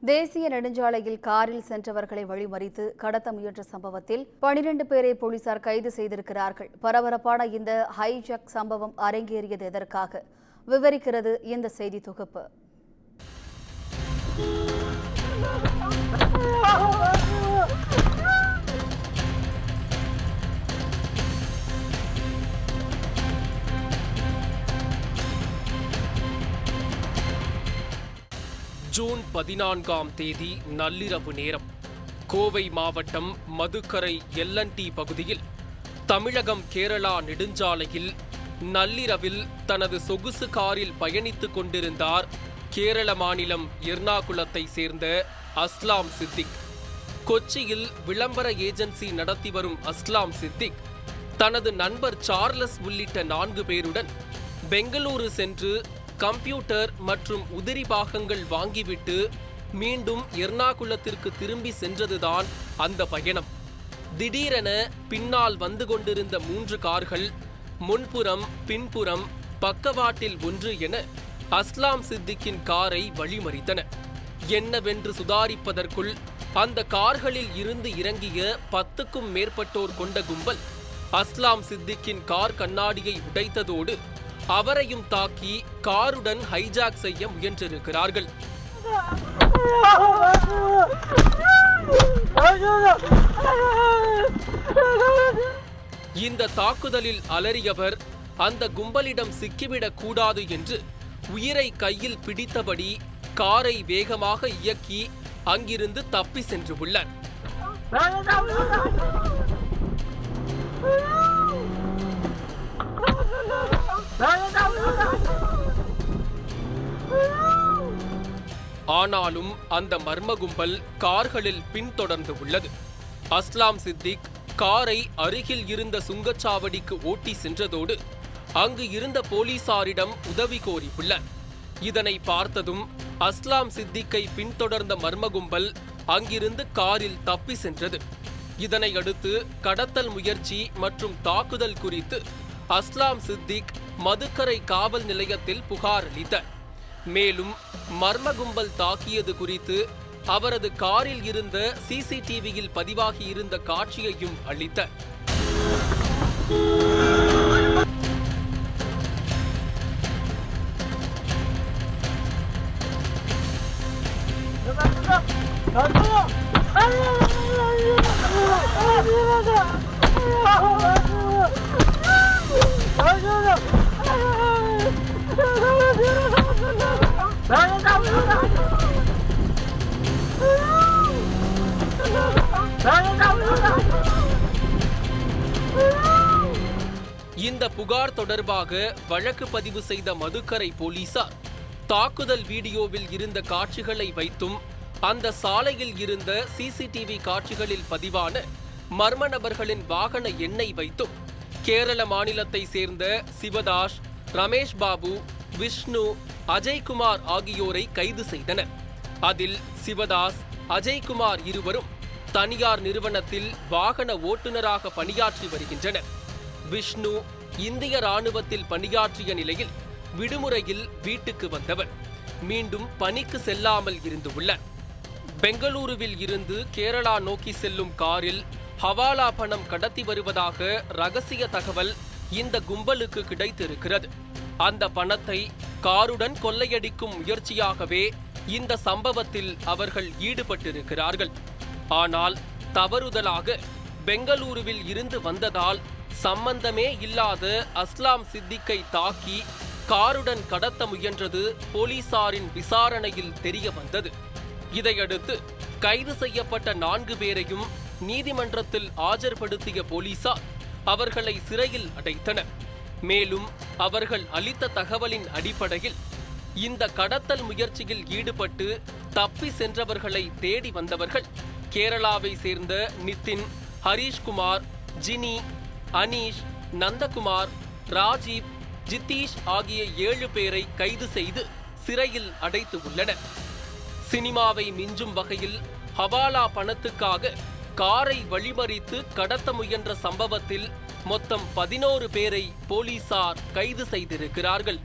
தேசிய நெடுஞ்சாலையில் காரில் சென்றவர்களை வழிமறித்து கடத்த முயன்ற சம்பவத்தில் 12 பேரை போலீசார் கைது செய்திருக்கிறார்கள். பரபரப்பான இந்த ஹைஜாக் சம்பவம் அரங்கேறியது எதற்காக விவரிக்கிறது இந்த செய்தி தொகுப்பு. ஜூன் 14ஆம் தேதி நள்ளிரவு நேரம் கோவை மாவட்டம் மதுக்கரை எல்&டி பகுதியில் தமிழகம் கேரளா நெடுஞ்சாலையில் நள்ளிரவில் தனது சொகுசு காரில் பயணித்துக் கொண்டிருந்தார் கேரள மாநிலம் எர்ணாகுளத்தை சேர்ந்த அஸ்லாம் சித்திக். கொச்சியில் விளம்பர ஏஜென்சி நடத்தி வரும் அஸ்லாம் சித்திக் தனது நண்பர் சார்லஸ் உள்ளிட்ட 4 பேருடன் பெங்களூரு சென்று கம்ப்யூட்டர் மற்றும் உதிரி பாகங்கள் வாங்கிவிட்டு மீண்டும் எர்ணாகுளத்திற்கு திரும்பி சென்றதுதான் அந்த பயணம். திடீரென பின்னால் வந்து கொண்டிருந்த 3 கார்கள் முன்புறம் பின்புறம் பக்கவாட்டில் ஒன்று என அஸ்லாம் சித்திக்கின் காரை வழிமறித்தன. என்னவென்று சுதாரிப்பதற்குள் அந்த கார்களில் இருந்து இறங்கிய 10க்கும் மேற்பட்டோர் கொண்ட கும்பல் அஸ்லாம் சித்திக்கின் கார் கண்ணாடியை உடைத்ததோடு அவரையும் தாக்கி காருடன் ஹைஜாக் செய்ய முயன்றிருக்கிறார்கள். இந்த தாக்குதலில் அலறியவர் அந்த கும்பலிடம் சிக்கிவிடக் கூடாது என்று உயிரை கையில் பிடித்தபடி காரை வேகமாக இயக்கி அங்கிருந்து தப்பி சென்று உள்ளார். ஆனாலும் அந்த மர்ம கும்பல் கார்களில் பின்தொடர்ந்து உள்ளது. அஸ்லாம் சித்திக் காரை அருகில் இருந்த சுங்கச்சாவடிக்கு ஓட்டி சென்றதோடு அங்கு இருந்த போலீசாரிடம் உதவி கோரியுள்ளார். இதனை பார்த்ததும் அஸ்லாம் சித்திக்கை பின்தொடர்ந்த மர்ம கும்பல் அங்கிருந்து காரில் தப்பி சென்றது. இதனை அடுத்து கடத்தல் முயற்சி மற்றும் தாக்குதல் குறித்து அஸ்லாம் சித்திக் மதுக்கரை காவல் நிலையத்தில் புகார் அளித்தார். மேலும் மர்ம கும்பல் தாக்கியது குறித்து அவரது காரில் இருந்த சிசிடிவியில் பதிவாகி இருந்த காட்சியையும் அளித்தார். இந்த புகார் தொடர்பாக வழக்கு பதிவு செய்த மதுக்கரை போலீசார் தாக்குதல் வீடியோவில் இருந்த காட்சிகளை வைத்தும் அந்த சாலையில் இருந்த சிசிடிவி காட்சிகளில் பதிவான மர்ம நபர்களின் வாகன எண்ணை வைத்தும் கேரள மாநிலத்தை சேர்ந்த சிவதாஸ், ரமேஷ் பாபு, விஷ்ணு, அஜய்குமார் ஆகியோரை கைது செய்தனர். அதில் சிவதாஸ், அஜய்குமார் இருவரும் தனியார் நிறுவனத்தில் வாகன ஓட்டுநராக பணியாற்றி வருகின்றனர். விஷ்ணு இந்திய ராணுவத்தில் பணியாற்றிய நிலையில் விடுமுறையில் வீட்டுக்கு வந்தவர் மீண்டும் பணிக்கு செல்லாமல் இருந்து உள்ளார். பெங்களூருவில் இருந்து கேரளா நோக்கி செல்லும் காரில் ஹவாலா பணம் கடத்தி வருவதாக ரகசிய தகவல் இந்த கும்பலுக்கு கிடைத்திருக்கிறது. அந்த பணத்தை காருடன் கொள்ளையடிக்கும் முயற்சியாகவே இந்த சம்பவத்தில் அவர்கள் ஈடுபட்டிருக்கிறார்கள். ஆனால் தவறுதலாக பெங்களூருவில் இருந்து வந்ததால் சம்பந்தமே இல்லாத அஸ்லாம் சித்திக்கை தாக்கி காருடன் கடத்த முயன்றது போலீசாரின் விசாரணையில் தெரிய வந்தது. இதையடுத்து கைது செய்யப்பட்ட 4 பேரையும் நீதிமன்றத்தில் ஆஜர்படுத்திய போலீசார் அவர்களை சிறையில் அடைத்தனர். மேலும் அவர்கள் அளித்த தகவலின் அடிப்படையில் இந்த கடத்தல் முயற்சியில் ஈடுபட்டு தப்பி சென்றவர்களை தேடி வந்தவர்கள் கேரளாவை சேர்ந்த நிதின், ஹரீஷ்குமார், ஜினி, அனீஷ், நந்தகுமார், ராஜீவ், ஜித்தீஷ் ஆகிய 7 பேரை கைது செய்து சிறையில் அடைத்து உள்ளனர். சினிமாவை மிஞ்சும் வகையில் ஹவாலா பணத்துக்காக காரை வழிமறித்து கடத்த முயன்ற சம்பவத்தில் மொத்தம் 11 பேரை போலீசார் கைது செய்திருக்கிறார்கள்.